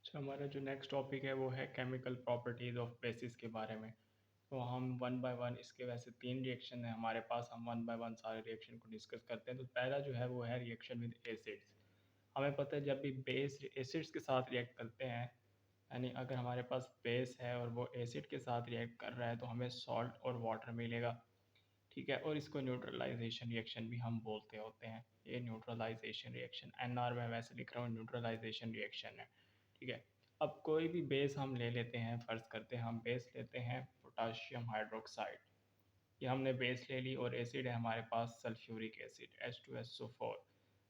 अच्छा, हमारा जो नेक्स्ट टॉपिक है वो है केमिकल प्रॉपर्टीज़ ऑफ बेसिस के बारे में। तो हम वन बाय वन इसके वैसे तीन रिएक्शन है हमारे पास, हम वन बाय वन सारे रिएक्शन को डिस्कस करते हैं। तो पहला जो है वो है रिएक्शन विद एसिड्स। हमें पता है जब भी बेस एसिड्स के साथ रिएक्ट करते हैं, यानी अगर हमारे पास बेस है और वो एसिड के साथ रिएक्ट कर रहा है तो हमें सॉल्ट और वाटर मिलेगा। ठीक है, और इसको न्यूट्रलाइजेशन रिएक्शन भी हम बोलते होते हैं। ये न्यूट्रलाइजेशन रिएक्शन एनआर में वैसे लिख रहा हूँ, न्यूट्रलाइजेशन रिएक्शन है। ठीक है, अब कोई भी बेस हम ले लेते हैं, फ़र्ज़ करते हैं हम बेस लेते हैं पोटाशियम हाइड्रोक्साइड। ये हमने बेस ले ली और एसिड है हमारे पास सल्फ्यूरिक एसिड H2SO4।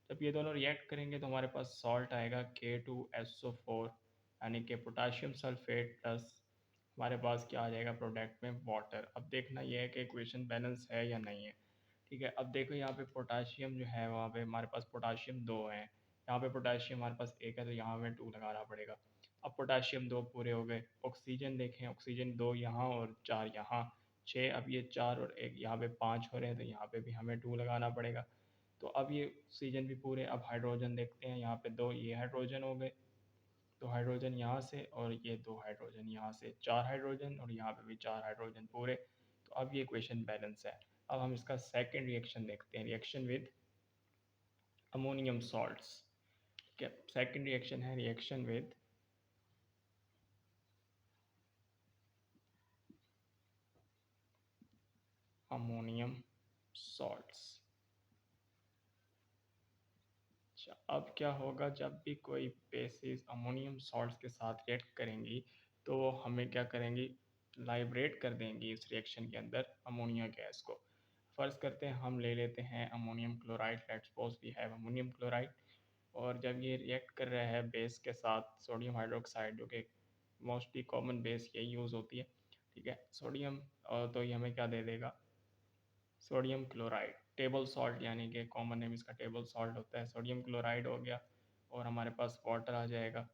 जब ये दोनों रिएक्ट करेंगे तो हमारे पास सॉल्ट आएगा K2SO4, यानी कि पोटाशियम सल्फेट प्लस हमारे पास क्या आ जाएगा प्रोडक्ट में वाटर। अब देखना यह है कि इक्वेशन बैलेंस है या नहीं है। ठीक है, अब देखो यहाँ पे पोटाशियम जो है वहाँ पे हमारे पास पोटाशियम दो हैं, यहाँ पे पोटाशियम हमारे पास एक है तो यहाँ हमें टू लगाना पड़ेगा। अब पोटाशियम दो पूरे हो गए। ऑक्सीजन देखें, ऑक्सीजन दो यहाँ और चार यहाँ, छः। अब ये चार और एक यहाँ पे पाँच हो रहे हैं तो यहाँ पे भी हमें टू लगाना पड़ेगा। तो अब ये ऑक्सीजन भी पूरे। अब हाइड्रोजन देखते हैं, यहाँ पे दो ये हाइड्रोजन हो गए, दो हाइड्रोजन यहाँ से और ये दो हाइड्रोजन यहाँ से, चार हाइड्रोजन, और यहाँ पे भी चार हाइड्रोजन पूरे। तो अब ये इक्वेशन बैलेंस है। अब हम इसका सेकंड रिएक्शन देखते हैं, रिएक्शन विद अमोनियम सॉल्ट्स। ठीक है, सेकंड रिएक्शन है रिएक्शन विद अमोनियम सॉल्ट्स। अच्छा, अब क्या होगा जब भी कोई बेसिस अमोनियम सॉल्ट्स के साथ रिएक्ट करेंगी तो हमें क्या करेंगी, लाइब्रेट कर देंगी इस रिएक्शन के अंदर अमोनिया गैस को। फ़र्ज़ करते हैं हम ले लेते हैं ammonium chloride, let's suppose we have ammonium chloride. और जब ये रिएक्ट कर रहा है बेस के साथ सोडियम हाइड्रोक्साइड, जो कि मोस्टली कॉमन बेस यही यूज़ होती है। ठीक है, सोडियम, तो ये हमें क्या दे देगा, सोडियम क्लोराइड, टेबल सॉल्ट, यानी कि कॉमन नेम इसका टेबल सॉल्ट होता है। सोडियम क्लोराइड हो गया और हमारे पास वाटर आ जाएगा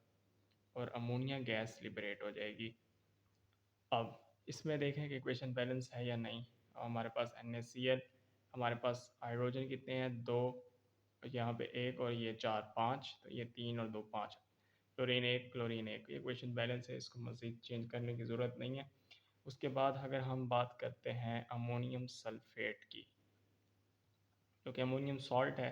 और अमोनिया गैस लिबरेट हो जाएगी। अब इसमें देखें कि इक्वेशन बैलेंस है या नहीं। हमारे पास NaCl, हमारे पास हाइड्रोजन कितने हैं, दो, यहाँ पे एक और ये चार, पाँच, तो ये तीन और दो पाँच। क्लोरीन एक, क्लोरीन एक, ये इक्वेशन बैलेंस है, इसको मज़ीद चेंज करने की ज़रूरत नहीं है। उसके बाद अगर हम बात करते हैं अमोनियम सल्फेट की, जो कि अमोनियम सॉल्ट है,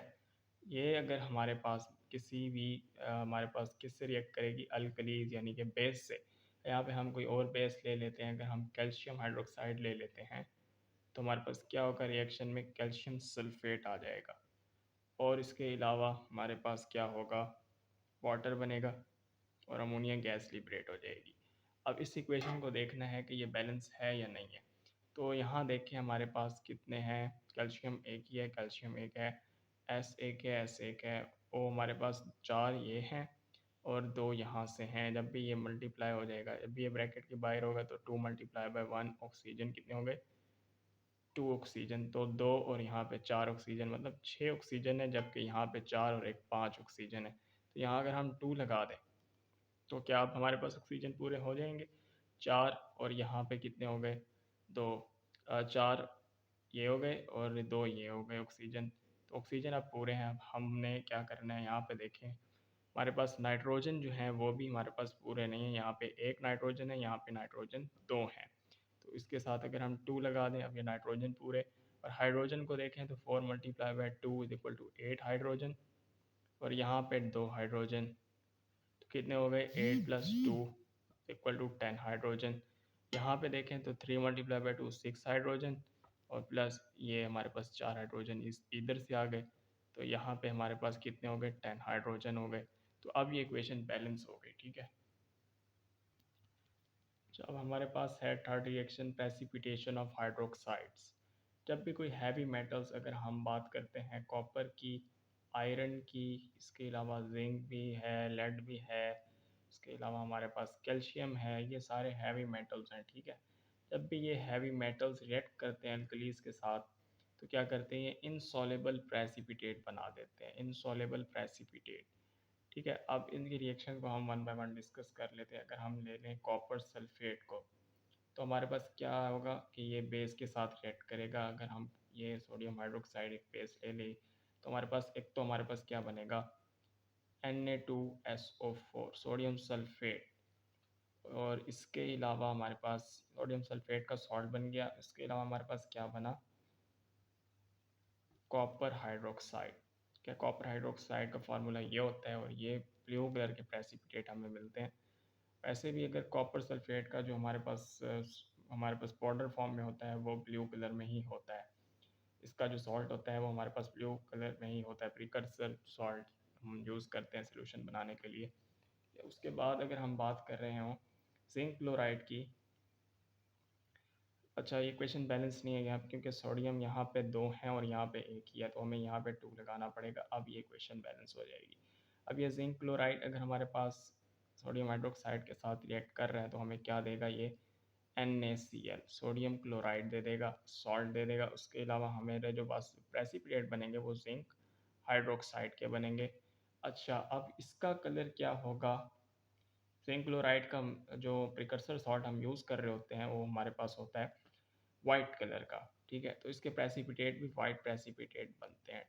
ये अगर हमारे पास किसी भी हमारे पास किससे रिएक्ट करेगी, अल्कलीज यानी कि बेस से। यहाँ पे हम कोई और बेस ले लेते हैं, अगर हम कैल्शियम हाइड्रोक्साइड ले लेते हैं तो हमारे पास क्या होगा, रिएक्शन में कैल्शियम सल्फेट आ जाएगा। और इसके अलावा हमारे पास क्या होगा, वाटर बनेगा और अमोनिया गैस लिबरेट हो जाएगी। अब इस इक्वेशन को देखना है कि ये बैलेंस है या नहीं है। तो यहाँ देखिए हमारे पास कितने हैं, कैल्शियम एक ही है, कैल्शियम एक है, एस एक है, एस एक है, ओ हमारे पास चार ये हैं और दो यहाँ से हैं। जब भी ये मल्टीप्लाई हो जाएगा, जब भी ये ब्रैकेट के बाहर होगा तो to multiply by one, oxygen कितने हो गए, टू ऑक्सीजन। तो दो और यहाँ पे चार ऑक्सीजन, मतलब छः ऑक्सीजन है, जबकि यहाँ पे चार और एक पाँच ऑक्सीजन है। तो यहाँ अगर हम टू लगा दें तो क्या अब हमारे पास ऑक्सीजन पूरे हो जाएंगे, चार और यहाँ पे कितने हो गए, दो, चार ये हो गए और दो ये हो गए ऑक्सीजन। तो ऑक्सीजन अब पूरे हैं। अब हमने क्या करना है, यहाँ पे देखें हमारे पास नाइट्रोजन जो है वो भी हमारे पास पूरे नहीं है। यहाँ पे एक नाइट्रोजन है, यहाँ पे नाइट्रोजन दो हैं। तो इसके साथ अगर हम टू लगा दें, अब ये नाइट्रोजन पूरे। और हाइड्रोजन को देखें तो four multiply by two is equal to eight hydrogen, और यहाँ पे दो हाइड्रोजन, तो कितने हो गए, eight plus two equal to ten hydrogen. यहाँ पे देखें तो three multiply by two six hydrogen, और प्लस ये हमारे पास चार हाइड्रोजन इस इधर से आ गए। तो यहाँ पे हमारे पास कितने हो गए, टेन हाइड्रोजन हो गए। तो अब ये इक्वेशन बैलेंस हो गई। ठीक है, तो अब हमारे पास है third reaction, precipitation of hydroxides. जब भी कोई हैवी मेटल्स, अगर हम बात करते हैं कॉपर की, आयरन की, इसके अलावा जिंक भी है, लेड भी है, इसके अलावा हमारे पास कैल्शियम है, ये सारे हैवी मेटल्स हैं। ठीक है, जब भी ये हैवी मेटल्स रिएक्ट करते हैं अल्कलीज के साथ तो क्या करते हैं, ये इनसॉलेबल प्रेसिपिटेट बना देते हैं, इनसॉलेबल प्रेसिपिटेट। ठीक है, अब इनकी रिएक्शन को हम वन बाय वन डिस्कस कर लेते हैं। अगर हम ले लें कॉपर सल्फेट को तो हमारे पास क्या होगा कि ये बेस के साथ रिएक्ट करेगा। अगर हम ये सोडियम हाइड्रोक्साइड एक बेस ले लें तो हमारे पास एक, तो हमारे पास क्या बनेगा, Na2SO4 सोडियम सल्फेट। और इसके अलावा हमारे पास सोडियम सल्फेट का सॉल्ट बन गया। इसके अलावा हमारे पास क्या बना, कॉपर हाइड्रोक्साइड। क्या कॉपर हाइड्रोक्साइड का फार्मूला ये होता है और ये ब्लू कलर के प्रेसिपिटेट हमें मिलते हैं। वैसे भी अगर कॉपर सल्फेट का जो हमारे पास पाउडर फॉर्म में होता है वो ब्लू कलर में ही होता है। इसका जो सॉल्ट होता है वो हमारे पास ब्लू कलर में ही होता है, प्रिकर्सर सॉल्ट हम यूज़ करते हैं सोल्यूशन बनाने के लिए। उसके बाद अगर हम बात कर रहे हों जिंक क्लोराइड की, अच्छा ये क्वेश्चन बैलेंस नहीं है यहाँ पे, क्योंकि सोडियम यहाँ पे 2 हैं और यहाँ पे 1 ही है, तो हमें यहाँ पे 2 लगाना पड़ेगा। अब ये क्वेश्चन बैलेंस हो जाएगी। अब ये जिंक क्लोराइड अगर हमारे पास सोडियम हाइड्रोक्साइड के साथ रिएक्ट कर रहा है तो हमें क्या देगा, ये NaCl सोडियम क्लोराइड दे देगा, सॉल्ट दे देगा। उसके अलावा हमारे जो पास प्रेसिपिटेट बनेंगे वो जिंक हाइड्रोक्साइड के बनेंगे। अच्छा अब इसका कलर क्या होगा, जिंक क्लोराइड का जो प्रिकर्सर सॉल्ट हम यूज़ कर रहे होते हैं वो हमारे पास होता है वाइट कलर का, ठीक है। तो इसके प्रेसिपिटेट भी वाइट प्रेसिपिटेट बनते हैं।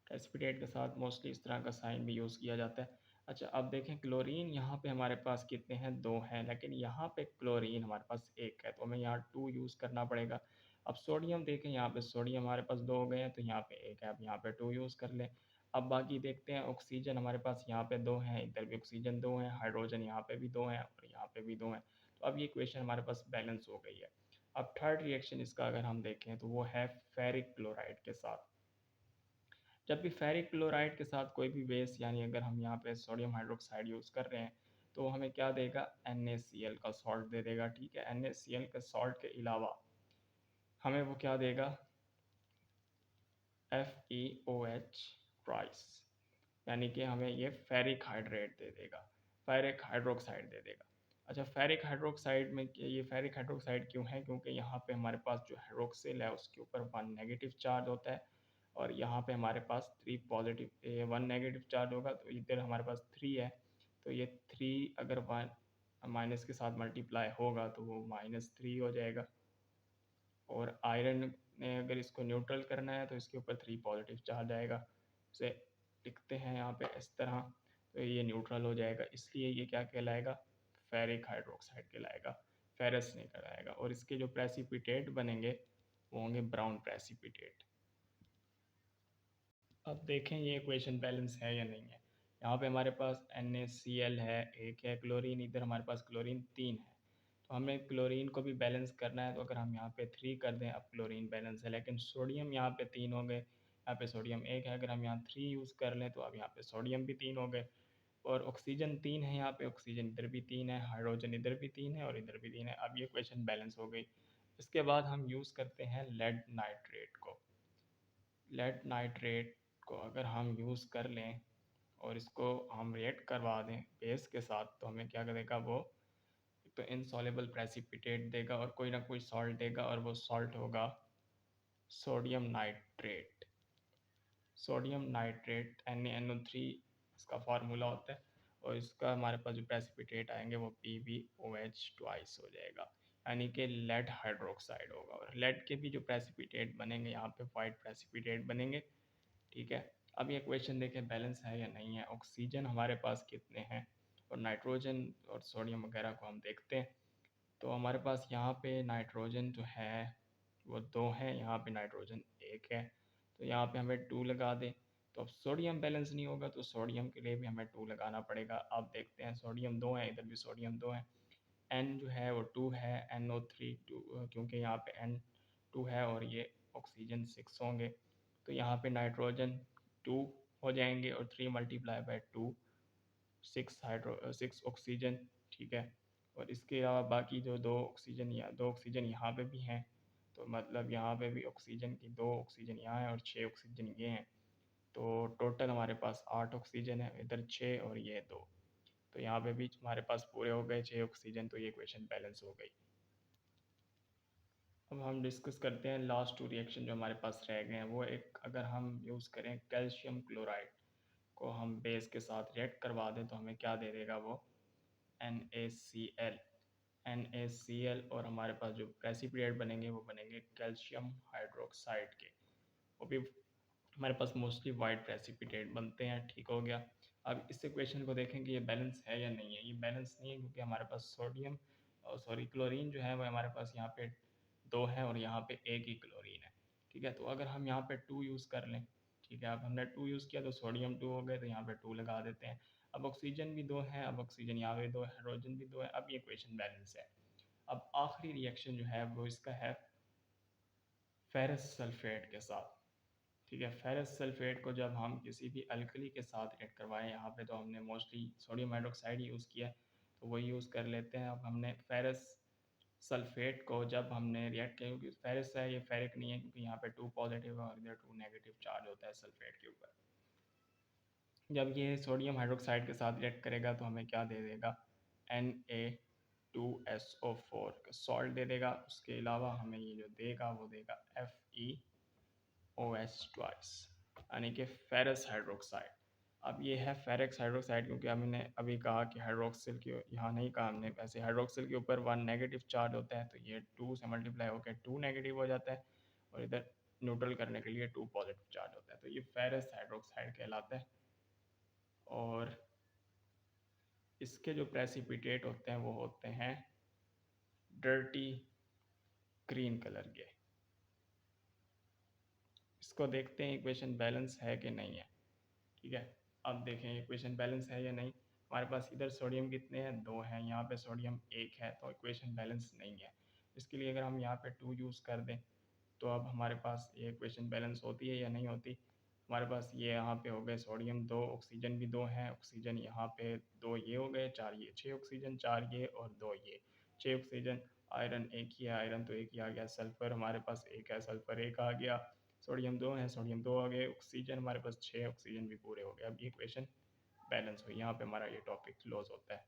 प्रेसिपिटेट के साथ मोस्टली इस तरह का साइन भी यूज़ किया जाता है। अच्छा अब देखें क्लोरीन यहाँ पे हमारे पास कितने हैं, 2 हैं, लेकिन यहाँ पे क्लोरीन हमारे पास 1 है, तो हमें यहाँ 2 यूज़ करना पड़ेगा। अब सोडियम देखें, यहाँ पे सोडियम हमारे पास 2 हो गए हैं, तो यहाँ पे 1 है, अब यहाँ पे 2 यूज़ कर लें। अब बाकी देखते हैं, ऑक्सीजन हमारे पास यहाँ पे 2 हैं, इधर भी ऑक्सीजन 2 हैं, हाइड्रोजन यहाँ पे भी 2 हैं और यहाँ पे भी 2 हैं। तो अब ये इक्वेशन हमारे पास बैलेंस हो गई है। अब थर्ड रिएक्शन इसका अगर हम देखें तो वो है फेरिक क्लोराइड के साथ। जब भी फेरिक क्लोराइड के साथ कोई भी बेस, यानी अगर हम यहाँ पे सोडियम हाइड्रोक्साइड यूज़ कर रहे हैं तो हमें क्या देगा, NaCl का सॉल्ट दे देगा, ठीक है। NaCl के सॉल्ट के अलावा हमें वो क्या देगा, FeOH ट्वाइस, यानी कि हमें ये फेरिक हाइड्रेट दे देगा, फेरिक हाइड्रोक्साइड दे देगा। अच्छा फेरिक हाइड्रोक्साइड में ये फेरिक हाइड्रोक्साइड क्यों है, क्योंकि यहाँ पे हमारे पास जो हाइड्रोक्सिल है उसके ऊपर 1 नेगेटिव चार्ज होता है और यहाँ पे हमारे पास 3 पॉजिटिव 1 नेगेटिव चार्ज होगा, तो इधर हमारे पास 3 है, तो ये 3 अगर 1 माइनस के साथ मल्टीप्लाई होगा तो वो -3 हो जाएगा। और आयरन ने अगर इसको न्यूट्रल करना है तो इसके ऊपर 3 पॉजिटिव चार्ज आएगा, उसे लिखते हैं यहाँ पे इस तरह, तो ये न्यूट्रल हो जाएगा, इसलिए ये क्या कहलाएगा, फेरिक हाइड्रोक्साइड कहलाएगा, फेरस नहीं कहलाएगा। और इसके जो प्रेसिपिटेट बनेंगे वो होंगे ब्राउन प्रेसिपिटेट। अब देखें ये इक्वेशन बैलेंस है या नहीं है। यहाँ पे हमारे पास NaCl है, 1 है, क्लोरीन इधर हमारे पास क्लोरीन 3 है, तो हमें क्लोरीन को भी बैलेंस करना है, तो अगर हम यहाँ पे 3 कर दें, अब क्लोरीन बैलेंस है, लेकिन सोडियम यहाँ पे 3 हो गए, यहाँ पे सोडियम 1 है, अगर हम यहाँ 3 यूज़ कर लें तो अब यहाँ पे सोडियम भी 3 हो गए। और ऑक्सीजन 3 है, यहाँ पे ऑक्सीजन इधर भी 3 है, हाइड्रोजन इधर भी 3 है और इधर भी 3 है। अब ये क्वेश्चन बैलेंस हो गई। इसके बाद हम यूज़ करते हैं लेड नाइट्रेट को। लेड नाइट्रेट को अगर हम यूज़ कर लें और इसको हम रिएक्ट करवा दें बेस के साथ, तो हमें क्या करेगा वो, तो इनसॉल्युबल प्रेसिपिटेट देगा और कोई ना कोई सॉल्ट देगा, और वो सॉल्ट होगा sodium nitrate. Sodium nitrate NaNO3 इसका फार्मूला होता है, और इसका हमारे पास जो प्रेसिपिटेट आएंगे वो PbOH ट्वाइस हो जाएगा, यानी कि लेड हाइड्रोक्साइड होगा। और लेड के भी जो प्रेसिपिटेट बनेंगे यहाँ पे वाइट प्रेसिपिटेट बनेंगे, ठीक है। अब ये क्वेश्चन देखें बैलेंस है या नहीं है। ऑक्सीजन हमारे पास कितने हैं और नाइट्रोजन और सोडियम वगैरह को हम देखते हैं। तो हमारे पास यहाँ पे नाइट्रोजन जो है वो 2 है, यहाँ पे नाइट्रोजन 1 है, तो यहाँ पे हमें 2 लगा दें। तो अब सोडियम बैलेंस नहीं होगा तो सोडियम के लिए भी हमें 2 लगाना पड़ेगा। अब देखते हैं, सोडियम 2 है, इधर भी सोडियम 2 है, N जो है वो 2 है, NO3 2, क्योंकि यहाँ पे N 2 है और ये ऑक्सीजन 6 होंगे, तो यहाँ पे नाइट्रोजन 2 हो जाएंगे और 3 मल्टीप्लाई बाई 2 6 ऑक्सीजन, ठीक है। और इसके अलावा बाकी जो 2 ऑक्सीजन यहाँ पे भी हैं, तो मतलब यहाँ पे भी ऑक्सीजन की 2 ऑक्सीजन यहाँ है और 6 ऑक्सीजन ये हैं, तो टोटल हमारे पास 8 ऑक्सीजन है, इधर 6 और ये 2, तो यहाँ पे भी हमारे पास पूरे हो गए 6 ऑक्सीजन, तो ये इक्वेशन बैलेंस हो गई। अब हम डिस्कस करते हैं लास्ट 2 रिएक्शन जो हमारे पास रह गए हैं। वो एक, अगर हम यूज़ करें कैल्शियम क्लोराइड को हम बेस के साथ रिएक्ट करवा दें तो हमें क्या दे देगा वो, NaCl और हमारे पास जो प्रेसिपिटेट बनेंगे वो बनेंगे कैल्शियम हाइड्रोक्साइड के, वो भी हमारे पास मोस्टली वाइट प्रेसिपिटेट बनते हैं, ठीक हो गया। अब इस इक्वेशन को देखें कि ये बैलेंस है या नहीं है। ये बैलेंस नहीं है क्योंकि हमारे पास सोडियम सॉरी क्लोरीन जो है वो हमारे पास यहाँ पे दो है और यहाँ पे एक ही क्लोरीन है, ठीक है। तो अगर हम यहाँ पे टू यूज़ कर लें, ठीक है, अब हमने टू यूज़ किया तो सोडियम टू हो गए, तो यहाँ पे टू लगा देते हैं। अब ऑक्सीजन भी दो है, अब ऑक्सीजन यहाँ पे दो है, हाइड्रोजन भी दो है, अब ये इक्वेशन बैलेंस है। अब आखिरी रिएक्शन जो है वो इसका है फेरस सल्फेट के साथ, ठीक है। फेरस सल्फेट को जब हम किसी भी अल्कली के साथ रिएक्ट करवाएं, यहाँ पे तो हमने मोस्टली सोडियम हाइड्रोक्साइड यूज़ किया है, तो वही यूज़ कर लेते हैं। अब हमने फेरस सल्फेट को जब हमने रिएक्ट किया, क्योंकि फेरस है ये फेरिक नहीं है, क्योंकि यहाँ पे टू पॉजिटिव है और इधर टू नेगेटिव चार्ज होता है सल्फेट के ऊपर। जब ये सोडियम हाइड्रोक्साइड के साथ रिएक्ट करेगा तो हमें क्या दे देगा, Na2SO4 का सॉल्ट दे देगा। उसके अलावा हमें ये जो देगा वो देगा FeOH ट्वाइस, यानी कि फेरस हाइड्रोक्साइड। अब ये है फेरक्स हाइड्रोक्साइड, क्योंकि हमने अभी कहा कि हाइड्रोक्सिल के यहाँ नहीं कहा हमने, वैसे हाइड्रोक्सिल के ऊपर वन नेगेटिव चार्ज होता है, तो ये टू से मल्टीप्लाई होकर टू नेगेटिव हो जाता है, और इधर न्यूट्रल करने के लिए टू पॉजिटिव चार्ज होता है, तो ये फेरस हाइड्रोक्साइड कहलाता है। और इसके जो प्रेसिपिटेट होते हैं वो होते हैं डर्टी ग्रीन कलर के। इसको देखते हैं इक्वेशन बैलेंस है कि नहीं है, ठीक है। अब देखें इक्वेशन बैलेंस है या नहीं। हमारे पास इधर सोडियम कितने हैं, दो हैं, यहाँ पे सोडियम एक है, तो इक्वेशन बैलेंस नहीं है। इसके लिए अगर हम यहाँ पे टू यूज़ कर दें तो अब हमारे पास ये इक्वेशन बैलेंस होती है या नहीं होती। हमारे पास ये यहाँ पे हो गए सोडियम दो, ऑक्सीजन भी दो हैं, ऑक्सीजन यहाँ पे दो ये हो गए, चार ये, छः ऑक्सीजन, चार ये और दो ये, छः ऑक्सीजन। आयरन एक ही है, आयरन तो एक ही आ गया। सल्फर हमारे पास एक है, सल्फर एक आ गया। सोडियम दो है, सोडियम दो आ गए। ऑक्सीजन हमारे पास छः ऑक्सीजन भी पूरे हो गए। अब ये इक्वेशन बैलेंस हुई, यहाँ पे हमारा ये टॉपिक क्लोज होता है।